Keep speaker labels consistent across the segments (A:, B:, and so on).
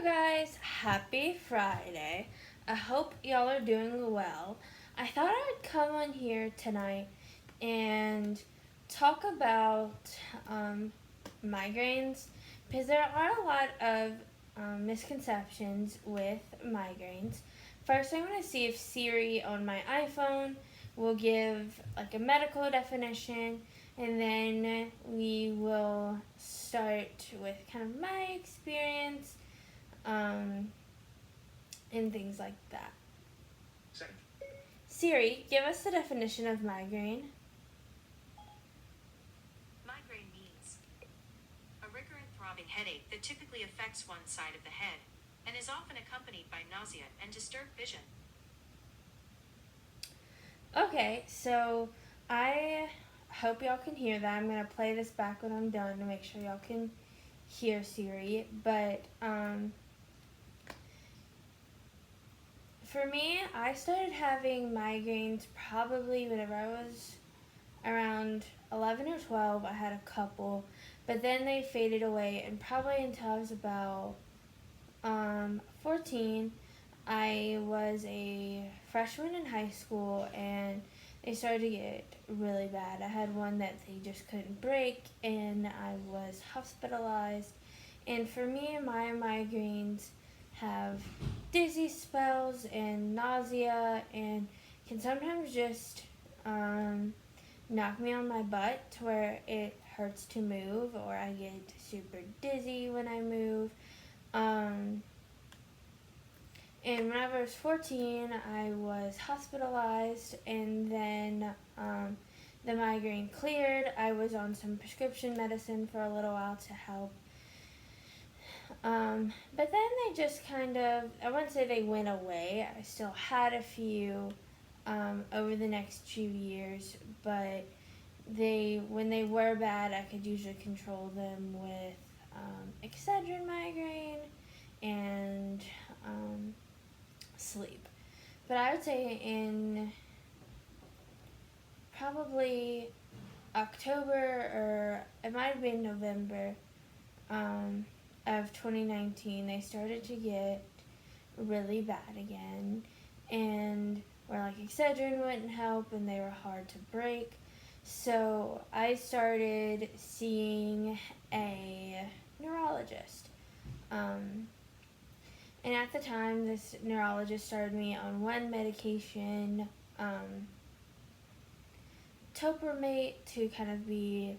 A: guys, happy Friday. I hope y'all are doing well. I thought I would come on here tonight and talk about migraines because there are a lot of misconceptions with migraines. First, I'm going to see if Siri on my iPhone will give like a medical definition, and then we will start with kind of my experience um, and things like that. Siri, give us the definition of migraine.
B: Migraine means a recurrent throbbing headache that typically affects one side of the head and is often accompanied by nausea and disturbed vision.
A: Okay, so I hope y'all can hear that. I'm going to play this back when I'm done to make sure y'all can hear Siri. But for me, I started having migraines probably whenever I was around 11 or 12. I had a couple, but then they faded away, and probably until I was about 14. I was a freshman in high school, and they started to get really bad. I had one that they just couldn't break, and I was hospitalized. And for me, my migraines have dizzy spells and nausea, and can sometimes just knock me on my butt to where it hurts to move, or I get super dizzy when I move. And when I was 14, I was hospitalized, and then the migraine cleared. I was on some prescription medicine for a little while to help. But then they just kind of, I wouldn't say they went away. I still had a few over the next few years, but when they were bad, I could usually control them with Excedrin migraine and sleep. But I would say in probably October, or it might have been November of 2019, they started to get really bad again, and where like Excedrin wouldn't help, and they were hard to break. So I started seeing a neurologist. And at the time, this neurologist started me on one medication, Topromate, to kind of be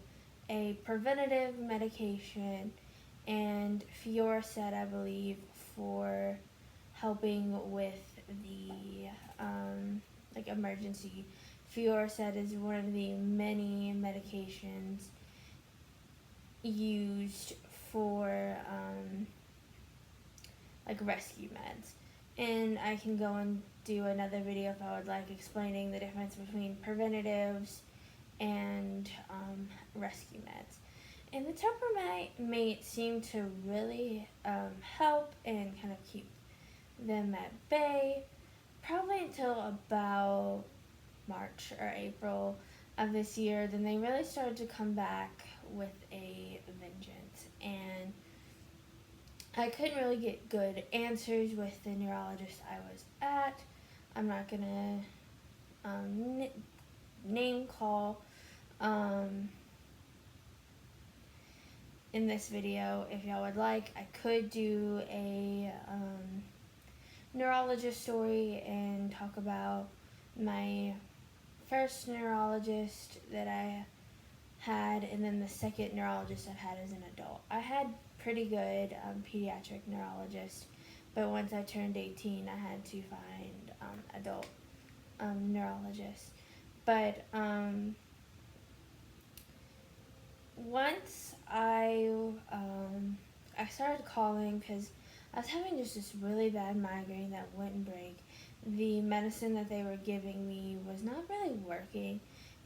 A: a preventative medication, and Fioricet, I believe, for helping with the like emergency. Fioricet is one of the many medications used for like rescue meds. And I can go and do another video if I would like, explaining the difference between preventatives and rescue meds. And the Topromate seemed to really help and kind of keep them at bay, probably until about March or April of this year. Then they really started to come back with a vengeance, and I couldn't really get good answers with the neurologist I was at. I'm not gonna name call in this video. If y'all would like, I could do a neurologist story and talk about my first neurologist that I had, and then the second neurologist I've had as an adult. I had pretty good pediatric neurologist, but once I turned 18, I had to find adult neurologists. But once I started calling because I was having just this really bad migraine that wouldn't break. The medicine that they were giving me was not really working.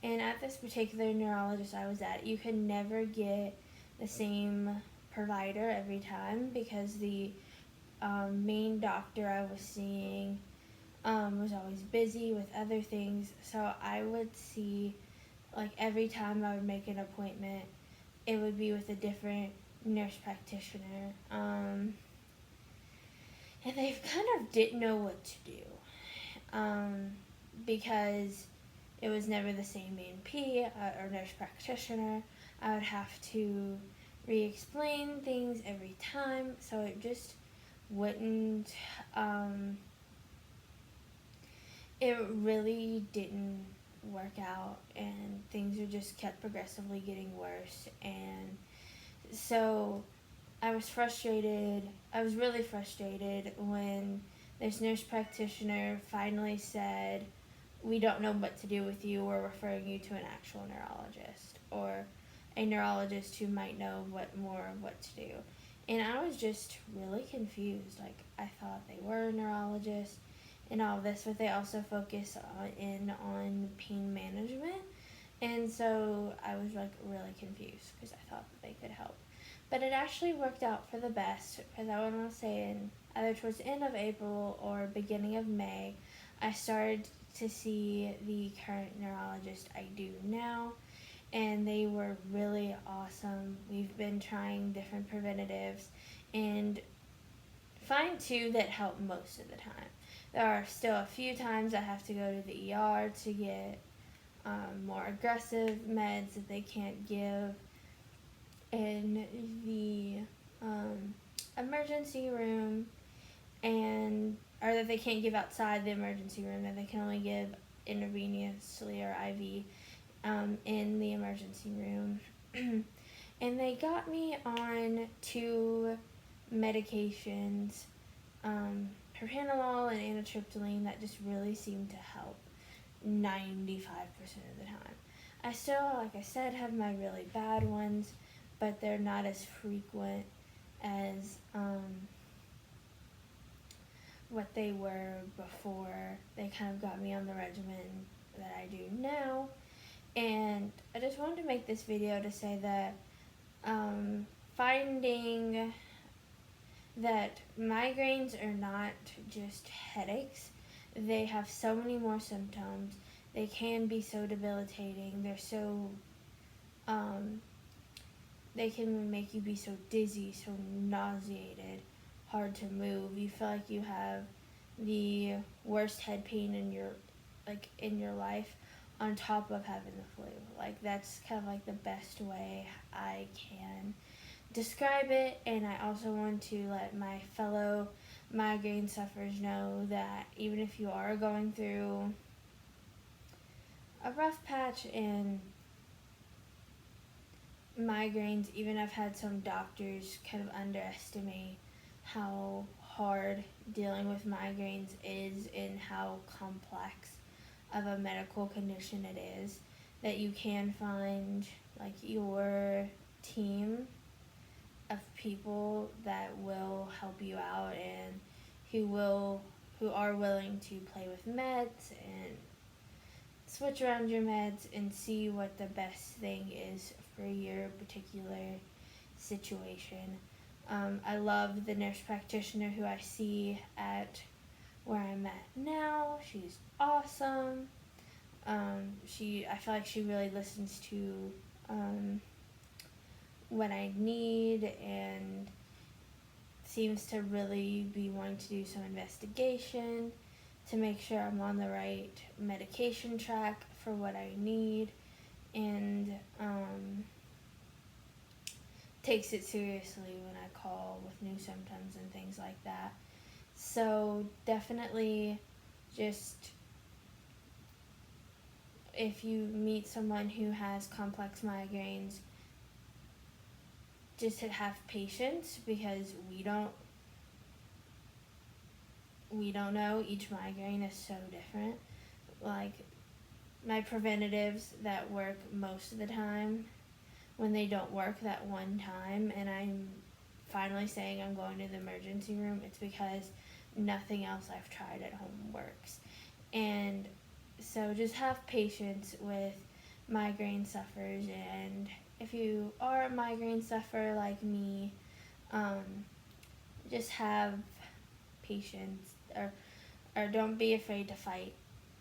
A: And at this particular neurologist I was at, you could never get the same provider every time, because the main doctor I was seeing was always busy with other things. So I would see, like, every time I would make an appointment, it would be with a different nurse practitioner. and they kind of didn't know what to do, because it was never the same NP or nurse practitioner. I would have to re-explain things every time, so it just wouldn't. It really didn't work out, and things are just kept progressively getting worse. And so I was frustrated. I was really frustrated when this nurse practitioner finally said, "We don't know what to do with you. We're referring you to an actual neurologist, or a neurologist who might know more of what to do." And I was just really confused. Like, I thought they were a neurologist and all this, but they also focus on pain management. And so I was like really confused because I thought that they could help. But it actually worked out for the best, because I want to say in either towards the end of April or beginning of May, I started to see the current neurologist I do now, and they were really awesome. We've been trying different preventatives and find two that help most of the time. There are still a few times I have to go to the ER to get more aggressive meds that they can't give in the emergency room, and or that they can't give outside the emergency room, that they can only give intravenously or IV in the emergency room. And they got me on two medications, propranolol and amitriptyline, that just really seemed to help 95% of the time. I still, like I said, have my really bad ones, but they're not as frequent as what they were before they kind of got me on the regimen that I do now. And I just wanted to make this video to say that finding that migraines are not just headaches. They have so many more symptoms. They can be so debilitating. They're so, they can make you be so dizzy, so nauseated, hard to move. You feel like you have the worst head pain in your life, on top of having the flu. Like, that's kind of like the best way I can describe it. And I also want to let my fellow migraine sufferers know that even if you are going through a rough patch in migraines, even I've had some doctors kind of underestimate how hard dealing with migraines is and how complex of a medical condition it is, that you can find like your team of people that will help you out, and who are willing to play with meds and switch around your meds and see what the best thing is for your particular situation. I love the nurse practitioner who I see at where I'm at now. She's awesome. I feel like she really listens to what I need, and seems to really be wanting to do some investigation to make sure I'm on the right medication track for what I need, and takes it seriously when I call with new symptoms and things like that. So definitely, just if you meet someone who has complex migraines, just to have patience, because we don't know. Each migraine is so different. Like, my preventatives that work most of the time, when they don't work that one time and I'm finally saying I'm going to the emergency room, it's because nothing else I've tried at home works. And so just have patience with migraine sufferers, and if you are a migraine sufferer like me, just have patience, or don't be afraid to fight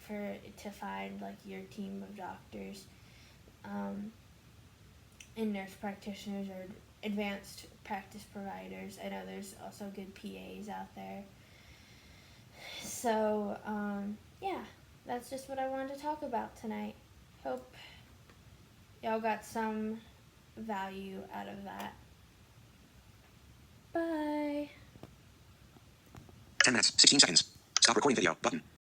A: to find like your team of doctors, and nurse practitioners, or advanced practice providers. I know there's also good PAs out there. So, yeah, that's just what I wanted to talk about tonight. Hope y'all got some value out of that. Bye.
C: 10 minutes, 16 seconds. Stop recording video button.